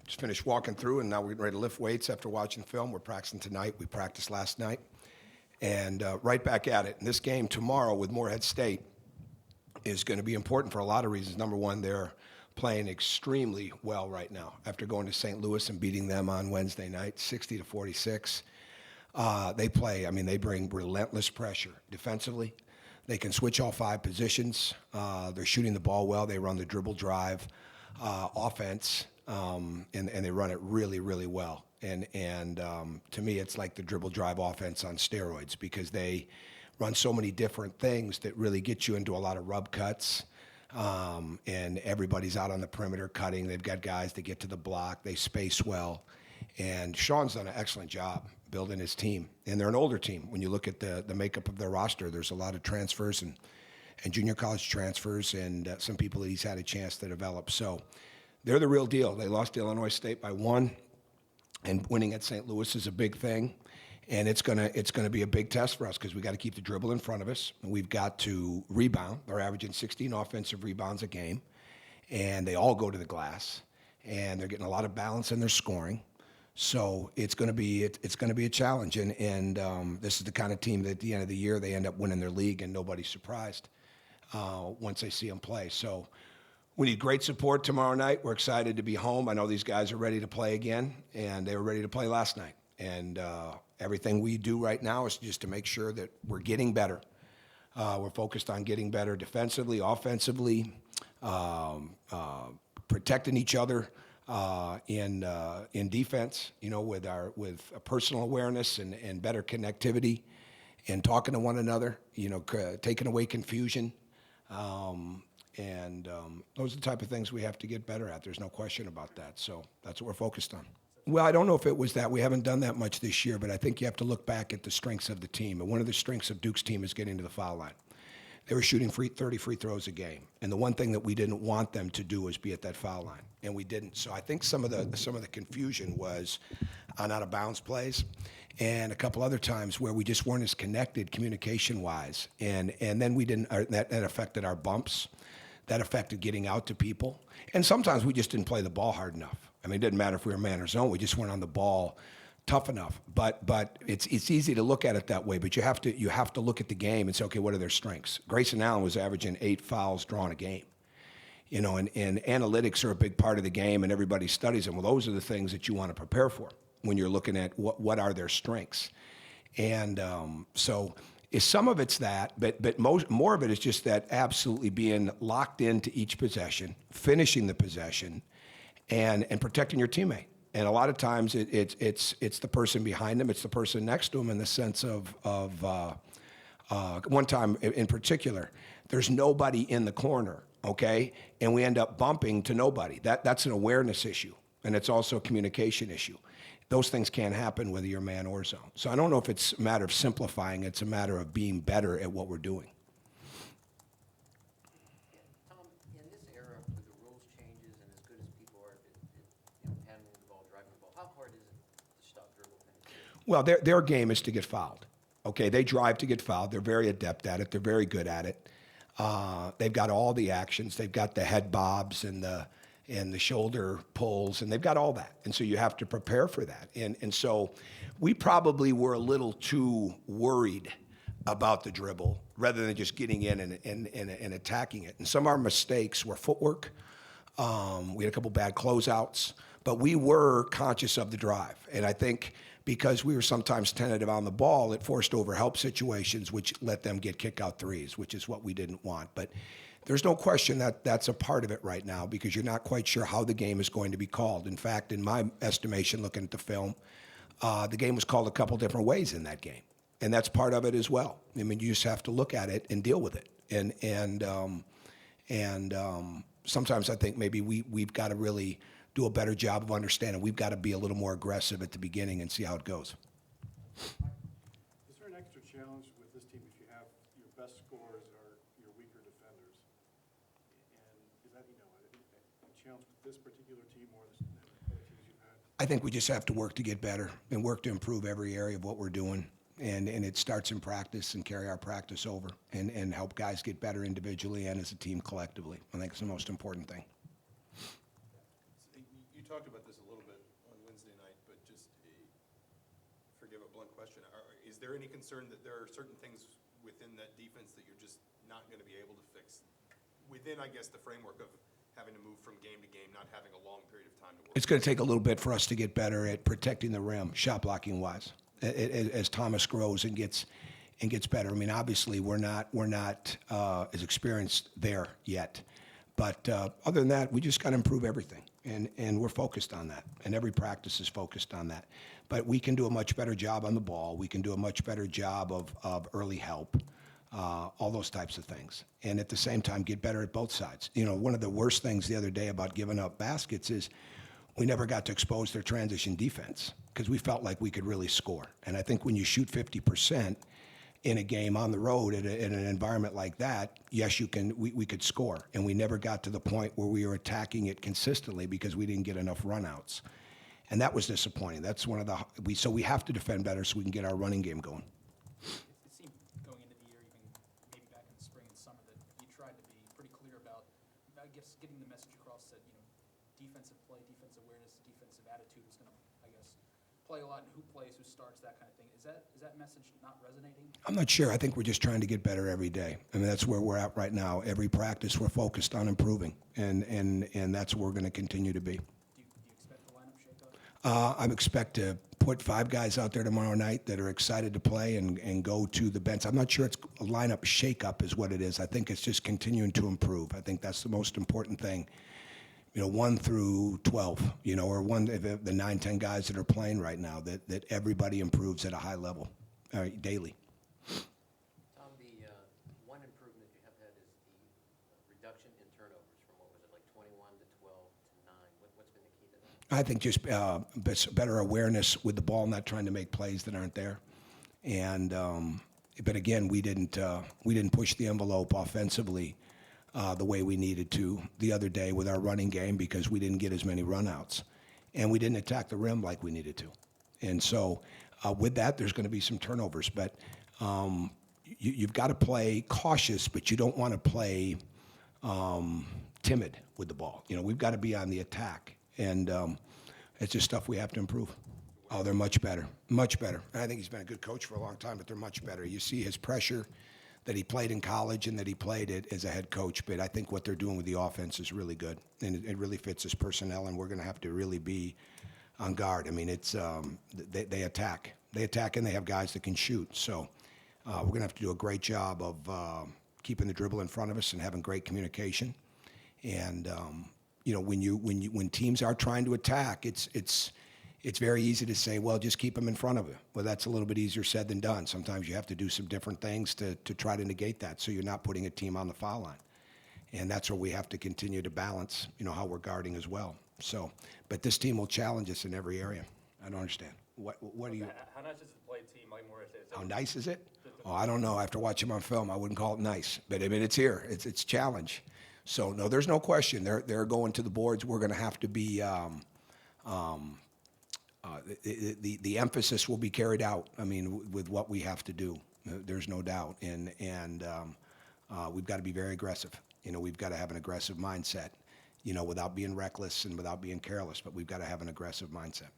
Just finished walking through, and now we're getting ready to lift weights after watching film. We're practicing tonight. We practiced last night. And right back at it. And this game tomorrow with Morehead State is going to be important for a lot of reasons. Number one, they're playing extremely well right now after going to St. Louis and beating them on Wednesday night, 60-46. They bring relentless pressure defensively. They can switch all 5 positions. They're shooting the ball well. They run the dribble drive offense, and they run it really, really well. And to me, it's like the dribble drive offense on steroids because they run so many different things that really get you into a lot of rub cuts. And everybody's out on the perimeter cutting. They've got guys that get to the block. They space well. And Sean's done an excellent job building his team. And they're an older team. When you look at the makeup of their roster, there's a lot of transfers and junior college transfers and some people that he's had a chance to develop. So they're the real deal. They lost to Illinois State by 1, and winning at St. Louis is a big thing. And it's gonna be a big test for us because we got to keep the dribble in front of us. We've got to rebound. They're averaging 16 offensive rebounds a game, and they all go to the glass. And they're getting a lot of balance in their scoring. So it's gonna be a challenge. And this is the kind of team that at the end of the year they end up winning their league, and nobody's surprised once they see them play. So we need great support tomorrow night. We're excited to be home. I know these guys are ready to play again, and they were ready to play last night. And everything we do right now is just to make sure that we're getting better. We're focused on getting better defensively, offensively, protecting each other in defense. With a personal awareness and better connectivity, and talking to one another. Taking away confusion. Those are the type of things we have to get better at. There's no question about that. So that's what we're focused on. Well, I don't know if it was that. We haven't done that much this year, but I think you have to look back at the strengths of the team. And one of the strengths of Duke's team is getting to the foul line. They were shooting 30 free throws a game. And the one thing that we didn't want them to do was be at that foul line. And we didn't. So I think some of the confusion was on out of bounds plays and a couple other times where we just weren't as connected communication-wise. And then we didn't, that affected our bumps. That affected getting out to people. And sometimes we just didn't play the ball hard enough. I mean, it didn't matter if we were man or zone. We just weren't on the ball tough enough. But it's easy to look at it that way. But you have to look at the game and say, okay, what are their strengths? Grayson Allen was averaging 8 fouls drawn a game. And analytics are a big part of the game, and everybody studies them. Well, those are the things that you want to prepare for when you're looking at what are their strengths. And so some of it's that, but more of it is just that absolutely being locked into each possession, finishing the possession, and protecting your teammate. And a lot of times it's the person behind them, it's the person next to them in the sense of one time in particular, there's nobody in the corner, okay? And we end up bumping to nobody. That's an awareness issue, and it's also a communication issue. Those things can't happen whether you're man or zone. So I don't know if it's a matter of simplifying, it's a matter of being better at what we're doing. Tom, in this era with the rules changes and as good as people are at handling the ball, driving the ball, how hard is it to stop dribble penetration? Well, their game is to get fouled. Okay, they drive to get fouled. They're very adept at it. They're very good at it. They've got all the actions. They've got the head bobs and the shoulder pulls, and they've got all that. And so you have to prepare for that. And so we probably were a little too worried about the dribble rather than just getting in and attacking it. And some of our mistakes were footwork. We had a couple bad closeouts, but we were conscious of the drive. And I think because we were sometimes tentative on the ball, it forced overhelp situations, which let them get kick-out threes, which is what we didn't want. But there's no question that that's a part of it right now because you're not quite sure how the game is going to be called. In fact, in my estimation, looking at the film, the game was called a couple different ways in that game. And that's part of it as well. I mean, you just have to look at it and deal with it. And sometimes I think maybe we've got to really do a better job of understanding. We've got to be a little more aggressive at the beginning and see how it goes. Is there an extra challenge with this team if you have your best scorers are your weaker defenders? And is that, a challenge with this particular team more than other teams you've had? I think we just have to work to get better and work to improve every area of what we're doing. And it starts in practice and carry our practice over and help guys get better individually and as a team collectively. I think it's the most important thing. You talked about about this a little bit on Wednesday night, but just, forgive a blunt question, is there any concern that there are certain things within that defense that you're just not going to be able to fix within, I guess, the framework of having to move from game to game, not having a long period of time to work? It's going to take a little bit for us to get better at protecting the rim, shot blocking wise, as Thomas grows and gets better. I mean, obviously we're not as experienced there yet, but other than that, we just got to improve everything, and we're focused on that, and every practice is focused on that. But we can do a much better job on the ball. We can do a much better job of early help. All those types of things. And at the same time, get better at both sides. You know, one of the worst things the other day about giving up baskets is we never got to expose their transition defense because we felt like we could really score. And I think when you shoot 50% in a game on the road in an environment like that, yes, you can. We could score. And we never got to the point where we were attacking it consistently because we didn't get enough runouts. And that was disappointing. That's one of the, so we have to defend better so we can get our running game going. It seemed going into the year, even maybe back in the spring and summer, that you tried to be pretty clear about, I guess, getting the message across that, you know, defensive play, defensive awareness, defensive attitude was going to, I guess, play a lot in who plays, who starts, that kind of thing. Is that message not resonating? I'm not sure. I think we're just trying to get better every day. I mean, that's where we're at right now. Every practice, we're focused on improving, and that's where we're going to continue to be. Do you expect the lineup shakeup? I expect to put 5 guys out there tomorrow night that are excited to play and go to the bench. I'm not sure it's a lineup shakeup is what it is. I think it's just continuing to improve. I think that's the most important thing. You know, 1 through 12, you know, or the 9, 10 guys that are playing right now, that everybody improves at a high level daily. Tom, the one improvement you have had is the reduction in turnovers from, what was it, like 21 to 12 to 9. What's been the key to that? I think just better awareness with the ball, not trying to make plays that aren't there. And but again, we didn't push the envelope offensively the way we needed to the other day with our running game because we didn't get as many runouts, and we didn't attack the rim like we needed to. And so with that, there's going to be some turnovers. But you've got to play cautious, but you don't want to play timid with the ball. You know, we've got to be on the attack. And it's just stuff we have to improve. Oh, they're much better, much better. And I think he's been a good coach for a long time, but they're much better. You see his pressure that he played in college and that he played it as a head coach, but I think what they're doing with the offense is really good, and it really fits his personnel, and we're going to have to really be on guard. I mean, it's they attack. They attack, and they have guys that can shoot. So we're going to have to do a great job of keeping the dribble in front of us and having great communication. And you know, when teams are trying to attack, it's very easy to say, well, just keep them in front of you. Well, that's a little bit easier said than done. Sometimes you have to do some different things to try to negate that, so you're not putting a team on the foul line. And that's where we have to continue to balance, you know, how we're guarding as well. So, but this team will challenge us in every area. I don't understand. What do you? How nice is the play team, Mike Morris? How nice is it? Oh, I don't know. After watching him on film, I wouldn't call it nice. But I mean, it's here. It's challenge. So no, there's no question. They're going to the boards. We're going to have to be. The emphasis will be carried out. I mean, with what we have to do, there's no doubt. And we've got to be very aggressive. You know, we've got to have an aggressive mindset. You know, without being reckless and without being careless. But we've got to have an aggressive mindset.